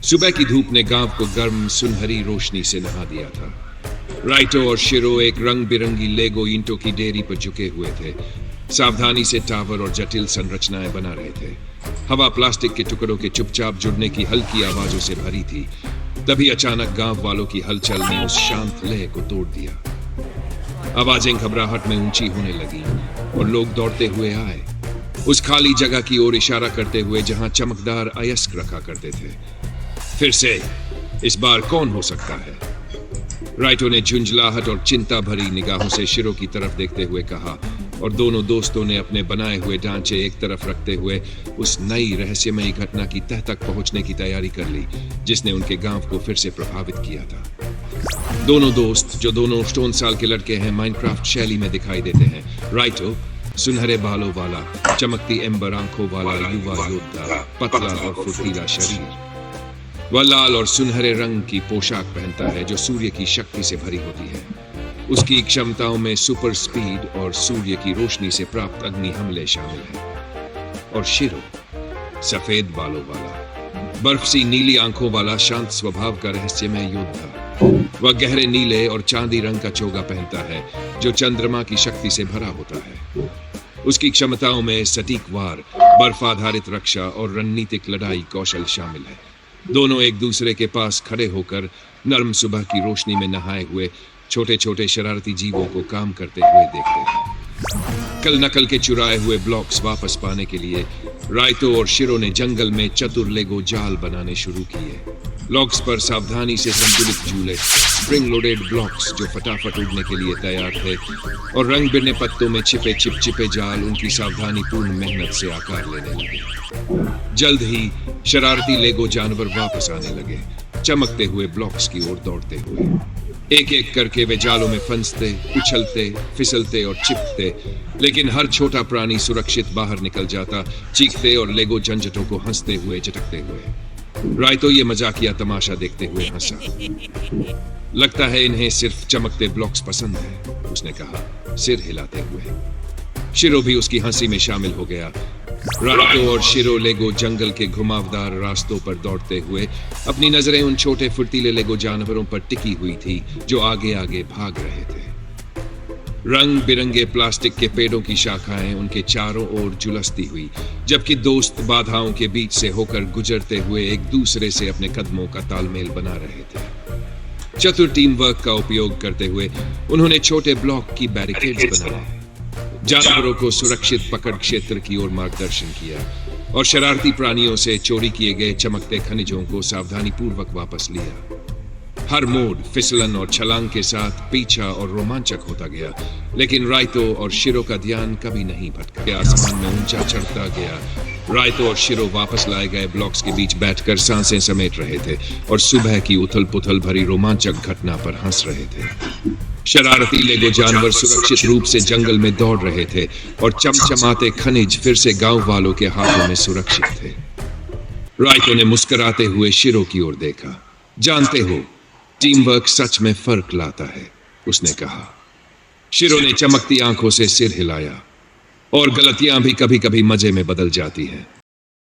सुबह की धूप ने गांव को गर्म सुनहरी रोशनी से नहा दिया था। राइटो और शिरो एक रंग बिरंगी लेगो ईंटों की डेरी पर झुके हुए थे। सावधानी से टावर और जटिल संरचनाएं बना रहे थे। हवा प्लास्टिक के टुकड़ों के चुपचाप जुड़ने की हल्की आवाजों से भरी थी। तभी अचानक गांव वालों की हलचल ने उस शांत लय को तोड़ दिया। आवाजें घबराहट में ऊंची होने लगी और लोग दौड़ते हुए आए, उस खाली जगह की ओर इशारा करते हुए जहां चमकदार अयस्क रखा करते थे। फिर से, इस बार कौन हो सकता है? राइटो ने झुंझलाहट और चिंता भरी निगाहों से शिरो की तरफ देखते हुए कहा, और दोनों दोस्तों ने अपने बनाए हुए ढांचे एक तरफ रखते हुए उस नई रहस्यमयी घटना की तह तक पहुंचने की तैयारी कर ली जिसने उनके गांव को फिर से प्रभावित किया था। दोनों दोस्त, जो दोनों स्टोन साल के लड़के हैं, माइनक्राफ्ट शैली में दिखाई देते हैं। राइटो सुनहरे बालों वाला, चमकती एम्बर आंखों वाला युवा योद्धा, पतला और फुर्तीला शरीर। वह लाल और सुनहरे रंग की पोशाक पहनता है जो सूर्य की शक्ति से भरी होती है। उसकी क्षमताओं में सुपर स्पीड और सूर्य की रोशनी से प्राप्त अग्नि हमले शामिल हैं। और शिरो सफेद बालों वाला, बर्फ सी नीली आंखों वाला, शांत स्वभाव का रहस्यमय योद्धा। वह गहरे नीले और चांदी रंग का चोगा पहनता है जो चंद्रमा की शक्ति से भरा होता है। उसकी क्षमताओं में सटीक वार, बर्फ आधारित रक्षा और रणनीतिक लड़ाई कौशल शामिल है। दोनों एक दूसरे के पास खड़े होकर नर्म सुबह की रोशनी में नहाए हुए छोटे छोटे शरारती जीवों को काम करते हुए देखते हैं। कल नकल के चुराए हुए ब्लॉक्स वापस पाने के लिए राइतो और शिरो ने जंगल में चतुर लेगो जाल बनाने शुरू किए। लॉक्स पर सावधानी से संतुलित झूले, स्प्रिंग लोडेड ब्लॉक्स जो फटाफट उड़ने के लिए तैयार थे, और रंग बिरने पत्तों में छिपे चिपचिपे जाल उनकी सावधानीपूर्ण मेहनत से आकार लेने लगे। जल्द ही शरारती लेगो जानवर वापस आने लगे, चमकते हुए ब्लॉक्स की ओर दौड़ते हुए। एक एक करके वे जालों में फंसते, उछलते, फिसलते और चिपकते, लेकिन हर छोटा प्राणी सुरक्षित बाहर निकल जाता, चीखते और लेगो झंझटों को हंसते हुए झटकते हुए। राइतो ये मजाकिया तमाशा देखते हुए हंसा। लगता है इन्हें सिर्फ चमकते ब्लॉक्स पसंद है, उसने कहा, सिर हिलाते हुए। शिरो भी उसकी हंसी में शामिल हो गया। राइतो और शिरो लेगो जंगल के घुमावदार रास्तों पर दौड़ते हुए, अपनी नजरें उन छोटे फुर्तीले लेगो जानवरों पर टिकी हुई थी जो आगे आगे भाग रहे थे। रंग बिरंगे प्लास्टिक के पेड़ों की शाखाएं उनके चारों ओर झुलसती हुई, जबकि दोस्त बाधाओं के बीच से होकर गुजरते हुए एक दूसरे से अपने कदमों का तालमेल बना रहे थे। चतुर टीम वर्क का उपयोग करते हुए उन्होंने छोटे ब्लॉक की बैरिकेड्स बनाए, जानवरों को सुरक्षित पकड़ क्षेत्र की ओर मार्गदर्शन किया, और शरारती प्राणियों से चोरी किए गए चमकते खनिजों को सावधानीपूर्वक वापस लिया। हर मोड़ फिसलन और छलांग के साथ पीछा और रोमांचक होता गया, लेकिन राइतो और शिरो का ध्यान कभी नहीं भटका। आसमान में ऊंचा चढ़ता गया। राइतो और शिरो वापस लाए गए ब्लॉक्स के बीच बैठकर सांसें समेट रहे थे और सुबह की उथल पुथल भरी रोमांचक घटना पर हंस रहे थे। शरारती लेगो जानवर सुरक्षित रूप से जंगल में दौड़ रहे थे और चमचमाते खनिज फिर से गांव वालों के हाथों में सुरक्षित थे। राइतो ने मुस्कुराते हुए शिरो की ओर देखा। जानते हो, टीम वर्क सच में फर्क लाता है, उसने कहा। शिरो ने चमकती आंखों से सिर हिलाया। और गलतियां भी कभी कभी मजे में बदल जाती हैं।